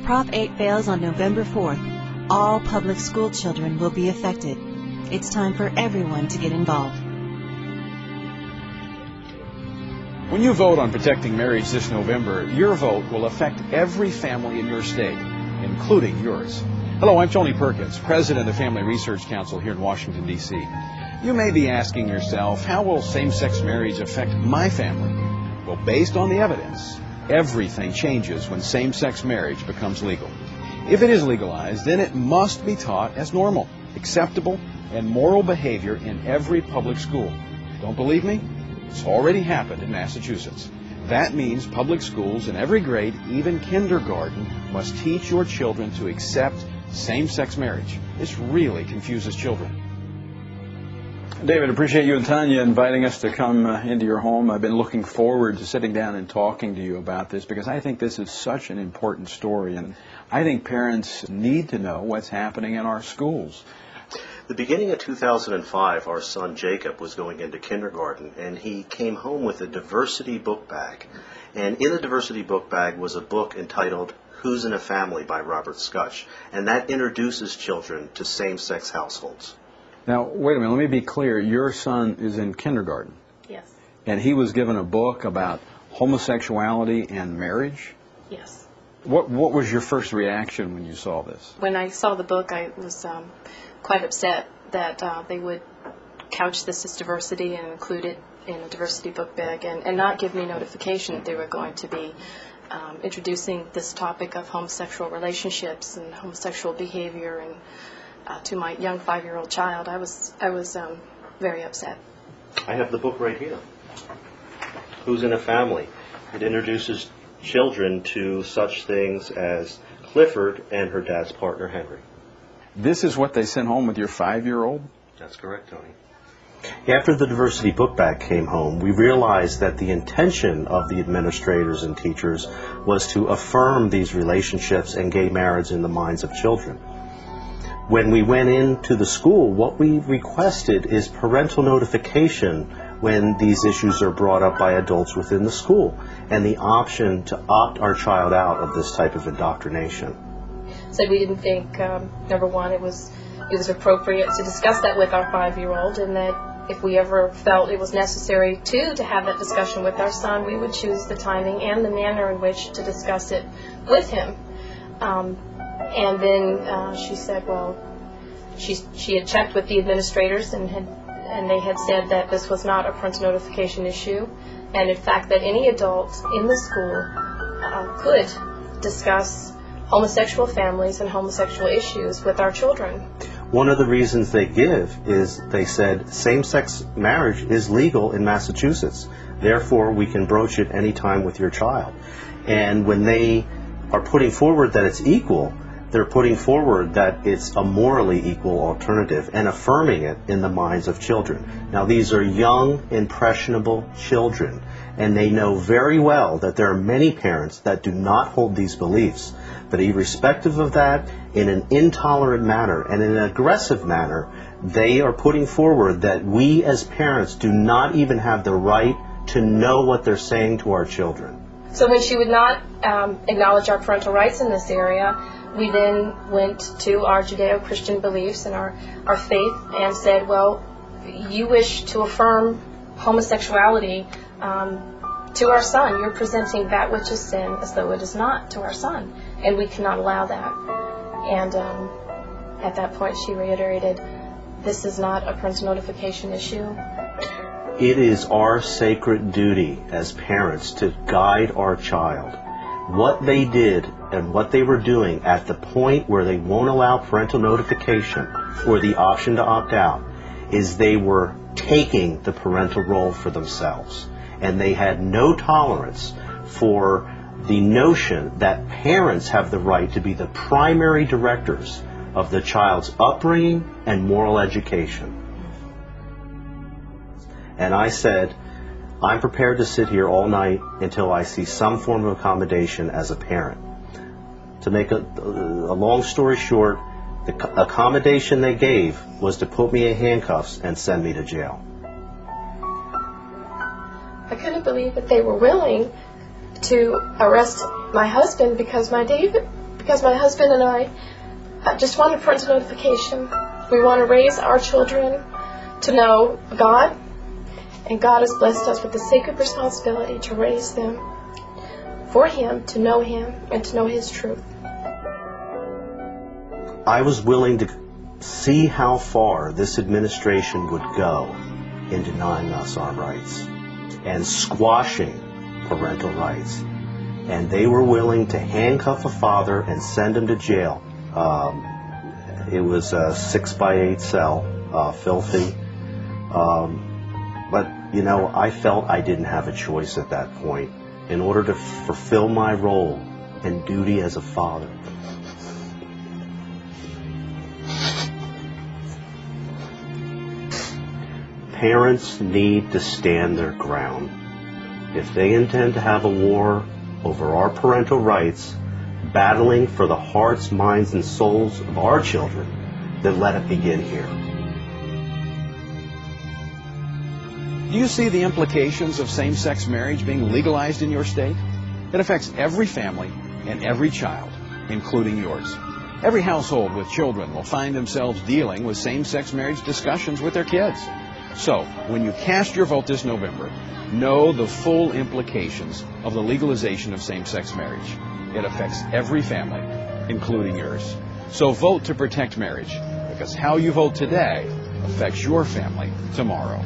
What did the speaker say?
Prop 8 fails on November 4th, all public school children will be affected. It's time for everyone to get involved. When you vote on protecting marriage this November, your vote will affect every family in your state, including yours. Hello, I'm Tony Perkins, President of Family Research Council here in Washington, D.C. You may be asking yourself, how will same-sex marriage affect my family? Well, based on the evidence, everything changes when same-sex marriage becomes legal. If it is legalized, then it must be taught as normal, acceptable, and moral behavior in every public school. Don't believe me? It's already happened in Massachusetts. That means public schools in every grade, even kindergarten, must teach your children to accept same-sex marriage. This really confuses children. David, appreciate you and Tanya inviting us to come into your home. I've been looking forward to sitting down and talking to you about this because I think this is such an important story, and I think parents need to know what's happening in our schools. The beginning of 2005, our son Jacob was going into kindergarten, and he came home with a diversity book bag. And in the diversity book bag was a book entitled Who's in a Family by Robert Scutch, and that introduces children to same-sex households. Now, wait a minute, let me be clear. Your son is in kindergarten. Yes. And he was given a book about homosexuality and marriage? Yes. What was your first reaction when you saw this? When I saw the book, I was quite upset that they would couch this as diversity and include it in a diversity book bag and not give me notification that they were going to be introducing this topic of homosexual relationships and homosexual behavior and to my young 5-year-old child. I was very upset. I have the book right here. Who's in a Family? It introduces children to such things as Clifford and her dad's partner, Henry. This is what they sent home with your 5-year-old? That's correct, Tony. After the diversity book bag came home, we realized that the intention of the administrators and teachers was to affirm these relationships and gay marriage in the minds of children. When we went into the school, what we requested is parental notification when these issues are brought up by adults within the school, and the option to opt our child out of this type of indoctrination. Said we didn't think, number one, it was appropriate to discuss that with our 5-year-old, and that if we ever felt it was necessary to have that discussion with our son, we would choose the timing and the manner in which to discuss it with him. And then she said, well, she had checked with the administrators and they had said that this was not a parental notification issue, and in fact that any adult in the school could discuss homosexual families and homosexual issues with our children. One of the reasons they give is they said same-sex marriage is legal in Massachusetts. Therefore, we can broach it any time with your child. And when they are putting forward that it's equal, they're putting forward that it's a morally equal alternative and affirming it in the minds of children. Now, these are young, impressionable children, and they know very well that there are many parents that do not hold these beliefs. But irrespective of that, in an intolerant manner and in an aggressive manner, they are putting forward that we as parents do not even have the right to know what they're saying to our children. So when she would not acknowledge our parental rights in this area, we then went to our Judeo-Christian beliefs and our faith and said, well, you wish to affirm homosexuality to our son. You're presenting that which is sin as though it is not to our son, and we cannot allow that. And at that point she reiterated, this is not a parental notification issue. It is our sacred duty as parents to guide our child. What they did and what they were doing at the point where they won't allow parental notification or the option to opt out is they were taking the parental role for themselves. And they had no tolerance for the notion that parents have the right to be the primary directors of the child's upbringing and moral education. And I said, I'm prepared to sit here all night until I see some form of accommodation as a parent. To make a long story short, the accommodation they gave was to put me in handcuffs and send me to jail. I couldn't believe that they were willing to arrest my husband because because my husband and I just want a parental notification. We want to raise our children to know God, and God has blessed us with the sacred responsibility to raise them for Him, to know Him, and to know His truth. I was willing to see how far this administration would go in denying us our rights and squashing parental rights. And they were willing to handcuff a father and send him to jail. It was a 6x8 cell, filthy. But, you know, I felt I didn't have a choice at that point in order to fulfill my role and duty as a father. Parents need to stand their ground. If they intend to have a war over our parental rights, battling for the hearts, minds, and souls of our children, then let it begin here. Do you see the implications of same-sex marriage being legalized in your state? It affects every family and every child, including yours. Every household with children will find themselves dealing with same-sex marriage discussions with their kids. So, when you cast your vote this November, know the full implications of the legalization of same-sex marriage. It affects every family, including yours. So vote to protect marriage, because how you vote today affects your family tomorrow.